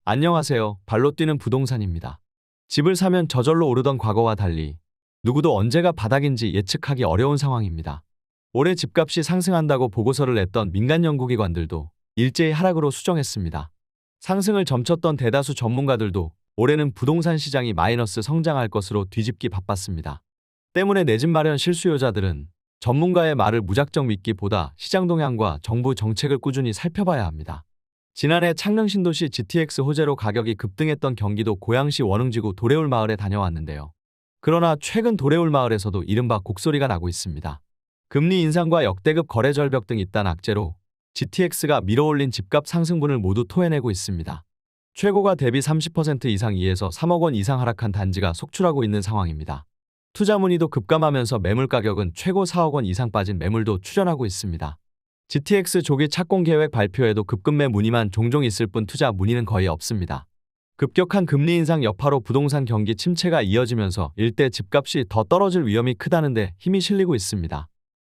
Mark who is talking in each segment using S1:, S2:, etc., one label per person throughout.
S1: 안녕하세요. 발로 뛰는 부동산입니다. 집을 사면 저절로 오르던 과거와 달리 누구도 언제가 바닥인지 예측하기 어려운 상황입니다. 올해 집값이 상승한다고 보고서를 냈던 민간 연구기관들도 일제히 하락으로 수정했습니다. 상승을 점쳤던 대다수 전문가들도 올해는 부동산 시장이 마이너스 성장할 것으로 뒤집기 바빴습니다. 때문에 내 집 마련 실수요자들은 전문가의 말을 무작정 믿기보다 시장 동향과 정부 정책을 꾸준히 살펴봐야 합니다. 지난해 창릉신도시 GTX 호재로 가격이 급등했던 경기도 고양시 원흥지구 도래울마을에 다녀왔는데요. 그러나 최근 도래울마을에서도 이른바 곡소리가 나고 있습니다. 금리 인상과 역대급 거래 절벽 등 잇단 악재로 GTX가 밀어올린 집값 상승분을 모두 토해내고 있습니다. 최고가 대비 30% 이상 2에서 3억 원 이상 하락한 단지가 속출하고 있는 상황입니다. 투자 문의도 급감하면서 매물 가격은 최고 4억 원 이상 빠진 매물도 출현하고 있습니다. GTX 조기 착공 계획 발표에도 급급매 문의만 종종 있을 뿐 투자 문의는 거의 없습니다. 급격한 금리 인상 여파로 부동산 경기 침체가 이어지면서 일대 집값이 더 떨어질 위험이 크다는데 힘이 실리고 있습니다.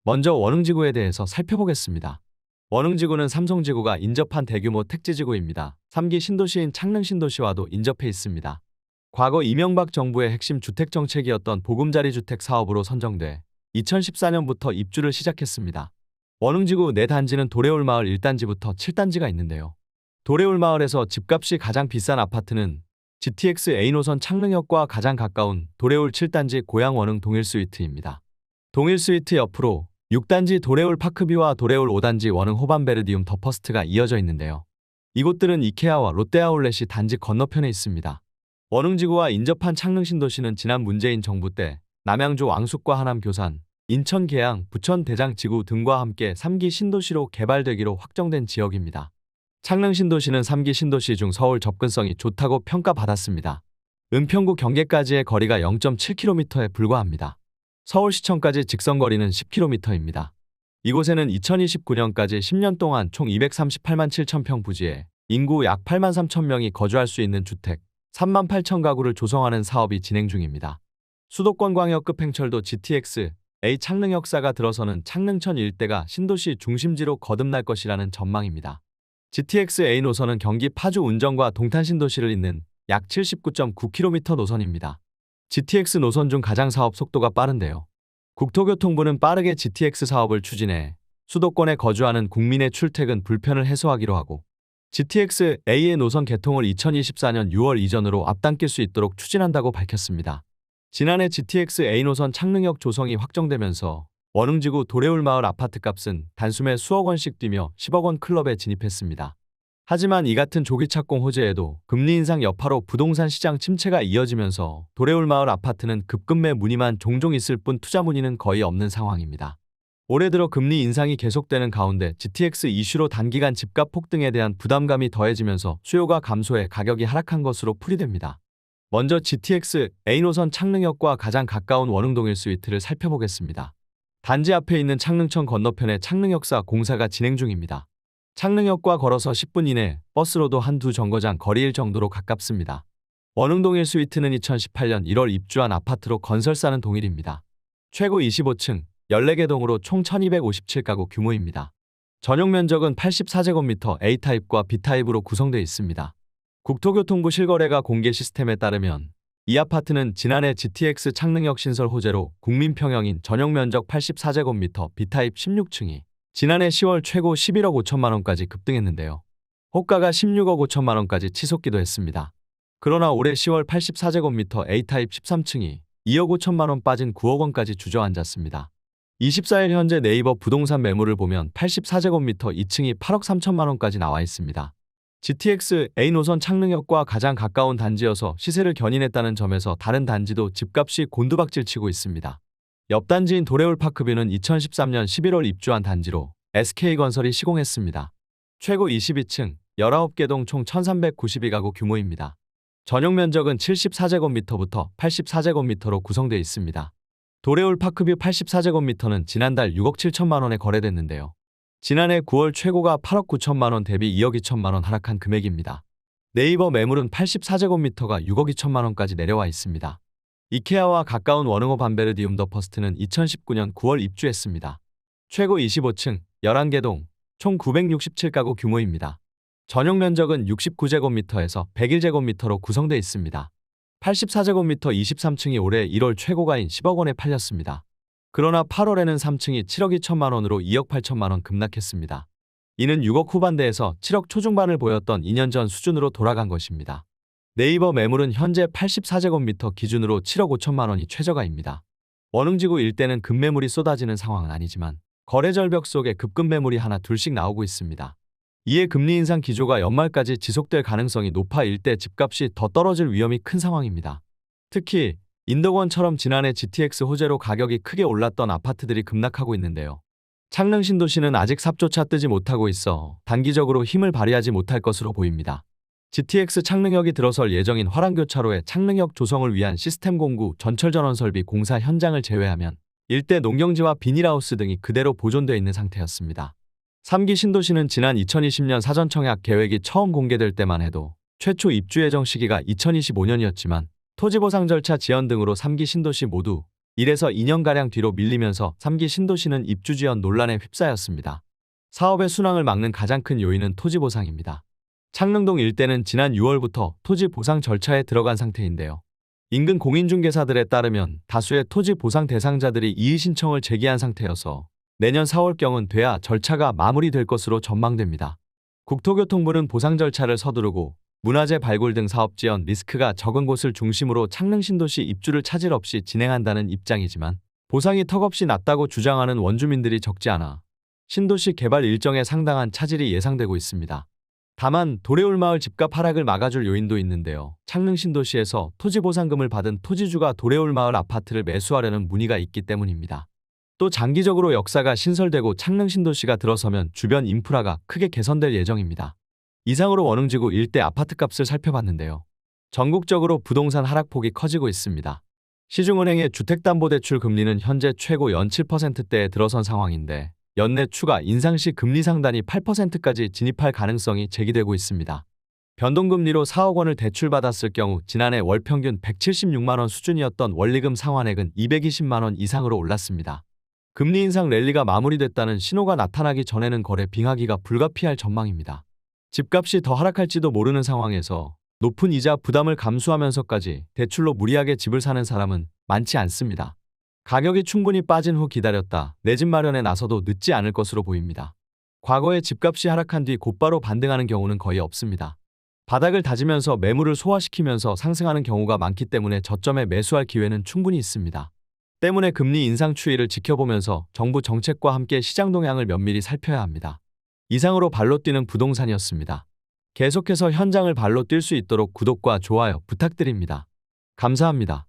S1: 먼저 원흥지구에 대해서 살펴보겠습니다. 원흥지구는 삼성지구가 인접한 대규모 택지지구입니다. 3기 신도시인 창릉신도시와도 인접해 있습니다. 과거 이명박 정부의 핵심 주택정책이었던 보금자리 주택 사업으로 선정돼 2014년부터 입주를 시작했습니다. 원흥지구 내 단지는 도래울마을 1단지부터 7단지가 있는데요. 도래울마을에서 집값이 가장 비싼 아파트는 GTX A노선 창릉역과 가장 가까운 도래울 7단지 고양 원흥 동일 스위트입니다. 동일 스위트 옆으로 6단지 도래울 파크뷰와 도래울 5단지 원흥 호반베르디움 더 퍼스트가 이어져 있는데요. 이곳들은 이케아와 롯데아울렛이 단지 건너편에 있습니다. 원흥지구와 인접한 창릉신도시는 지난 문재인 정부 때 남양주 왕숙과 하남 교산, 인천 계양, 부천 대장 지구 등과 함께 3기 신도시로 개발되기로 확정된 지역입니다. 창릉 신도시는 3기 신도시 중 서울 접근성이 좋다고 평가받았습니다. 은평구 경계까지의 거리가 0.7km에 불과합니다. 서울시청까지 직선거리는 10km입니다. 이곳에는 2029년까지 10년 동안 총 238만 7천 평 부지에 인구 약 8만 3천 명이 거주할 수 있는 주택 3만 8천 가구를 조성하는 사업이 진행 중입니다. 수도권 광역급 행철도 GTX A 창릉 역사가 들어서는 창릉천 일대가 신도시 중심지로 거듭날 것이라는 전망입니다. GTX A 노선은 경기 파주 운정과 동탄 신도시를 잇는 약 79.9km 노선입니다. GTX 노선 중 가장 사업 속도가 빠른데요. 국토교통부는 빠르게 GTX 사업을 추진해 수도권에 거주하는 국민의 출퇴근 불편을 해소하기로 하고 GTX A의 노선 개통을 2024년 6월 이전으로 앞당길 수 있도록 추진한다고 밝혔습니다. 지난해 GTX A노선 창릉역 조성이 확정되면서 원흥지구 도래울마을 아파트값은 단숨에 수억 원씩 뛰며 10억 원 클럽에 진입했습니다. 하지만 이 같은 조기 착공 호재에도 금리 인상 여파로 부동산 시장 침체가 이어지면서 도래울마을 아파트는 급급매 문의만 종종 있을 뿐 투자 문의는 거의 없는 상황입니다. 올해 들어 금리 인상이 계속되는 가운데 GTX 이슈로 단기간 집값 폭등에 대한 부담감이 더해지면서 수요가 감소해 가격이 하락한 것으로 풀이됩니다. 먼저 GTX A노선 창릉역과 가장 가까운 원흥동일 스위트를 살펴보겠습니다. 단지 앞에 있는 창릉천 건너편에 창릉역사 공사가 진행 중입니다. 창릉역과 걸어서 10분 이내, 버스로도 한두 정거장 거리일 정도로 가깝습니다. 원흥동일 스위트는 2018년 1월 입주한 아파트로 건설사는 동일입니다. 최고 25층, 14개 동으로 총 1257가구 규모입니다. 전용 면적은 84제곱미터 A타입과 B타입으로 구성되어 있습니다. 국토교통부 실거래가 공개 시스템에 따르면 이 아파트는 지난해 GTX 창릉역 신설 호재로 국민평형인 전용 면적 84제곱미터 B타입 16층이 지난해 10월 최고 11억 5천만 원까지 급등했는데요. 호가가 16억 5천만 원까지 치솟기도 했습니다. 그러나 올해 10월 84제곱미터 A타입 13층이 2억 5천만 원 빠진 9억 원까지 주저앉았습니다. 24일 현재 네이버 부동산 매물을 보면 84제곱미터 2층이 8억 3천만 원까지 나와 있습니다. GTX A 노선 창릉역과 가장 가까운 단지여서 시세를 견인했다는 점에서 다른 단지도 집값이 곤두박질치고 있습니다. 옆 단지인 도래울 파크뷰는 2013년 11월 입주한 단지로 SK건설이 시공했습니다. 최고 22층, 19개 동 총 1392가구 규모입니다. 전용 면적은 74제곱미터부터 84제곱미터로 구성되어 있습니다. 도래울 파크뷰 84제곱미터는 지난달 6억 7천만 원에 거래됐는데요. 지난해 9월 최고가 8억 9천만 원 대비 2억 2천만 원 하락한 금액입니다. 네이버 매물은 84제곱미터가 6억 2천만 원까지 내려와 있습니다. 이케아와 가까운 원흥호 반베르디움 더 퍼스트는 2019년 9월 입주했습니다. 최고 25층, 11개 동, 총 967가구 규모입니다. 전용 면적은 69제곱미터에서 101제곱미터로 구성되어 있습니다. 84제곱미터 23층이 올해 1월 최고가인 10억 원에 팔렸습니다. 그러나 8월에는 3층이 7억 2천만 원으로 2억 8천만 원 급락했습니다. 이는 6억 후반대에서 7억 초중반을 보였던 2년 전 수준으로 돌아간 것입니다. 네이버 매물은 현재 84제곱미터 기준으로 7억 5천만 원이 최저가입니다. 원흥지구 일대는 급매물이 쏟아지는 상황은 아니지만 거래 절벽 속에 급급 매물이 하나 둘씩 나오고 있습니다. 이에 금리 인상 기조가 연말까지 지속될 가능성이 높아 일대 집값이 더 떨어질 위험이 큰 상황입니다. 특히 인덕원처럼 지난해 GTX 호재로 가격이 크게 올랐던 아파트들이 급락하고 있는데요. 창릉 신도시는 아직 삽조차 뜨지 못하고 있어 단기적으로 힘을 발휘하지 못할 것으로 보입니다. GTX 창릉역이 들어설 예정인 화랑교차로의 창릉역 조성을 위한 시스템 공구, 전철 전원 설비 공사 현장을 제외하면 일대 농경지와 비닐하우스 등이 그대로 보존되어 있는 상태였습니다. 3기 신도시는 지난 2020년 사전청약 계획이 처음 공개될 때만 해도 최초 입주 예정 시기가 2025년이었지만 토지보상 절차 지연 등으로 3기 신도시 모두 1에서 2년가량 뒤로 밀리면서 3기 신도시는 입주 지연 논란에 휩싸였습니다. 사업의 순항을 막는 가장 큰 요인은 토지보상입니다. 창릉동 일대는 지난 6월부터 토지보상 절차에 들어간 상태인데요. 인근 공인중개사들에 따르면 다수의 토지보상 대상자들이 이의 신청을 제기한 상태여서 내년 4월경은 돼야 절차가 마무리될 것으로 전망됩니다. 국토교통부는 보상 절차를 서두르고 문화재 발굴 등 사업 지연 리스크가 적은 곳을 중심으로 창릉 신도시 입주를 차질 없이 진행한다는 입장이지만 보상이 턱없이 낮다고 주장하는 원주민들이 적지 않아 신도시 개발 일정에 상당한 차질이 예상되고 있습니다. 다만 도래울마을 집값 하락을 막아줄 요인도 있는데요. 창릉 신도시에서 토지보상금을 받은 토지주가 도래울마을 아파트를 매수하려는 문의가 있기 때문입니다. 또 장기적으로 역사가 신설되고 창릉 신도시가 들어서면 주변 인프라가 크게 개선될 예정입니다. 이상으로 원흥지구 일대 아파트값을 살펴봤는데요. 전국적으로 부동산 하락폭이 커지고 있습니다. 시중은행의 주택담보대출 금리는 현재 최고 연 7%대에 들어선 상황인데 연내 추가 인상 시 금리 상단이 8%까지 진입할 가능성이 제기되고 있습니다. 변동금리로 4억 원을 대출받았을 경우 지난해 월 평균 176만 원 수준이었던 원리금 상환액은 220만 원 이상으로 올랐습니다. 금리 인상 랠리가 마무리됐다는 신호가 나타나기 전에는 거래 빙하기가 불가피할 전망입니다. 집값이 더 하락할지도 모르는 상황에서 높은 이자 부담을 감수하면서까지 대출로 무리하게 집을 사는 사람은 많지 않습니다. 가격이 충분히 빠진 후 기다렸다 내 집 마련에 나서도 늦지 않을 것으로 보입니다. 과거에 집값이 하락한 뒤 곧바로 반등하는 경우는 거의 없습니다. 바닥을 다지면서 매물을 소화시키면서 상승하는 경우가 많기 때문에 저점에 매수할 기회는 충분히 있습니다. 때문에 금리 인상 추이를 지켜보면서 정부 정책과 함께 시장 동향을 면밀히 살펴야 합니다. 이상으로 발로 뛰는 부동산이었습니다. 계속해서 현장을 발로 뛸 수 있도록 구독과 좋아요 부탁드립니다. 감사합니다.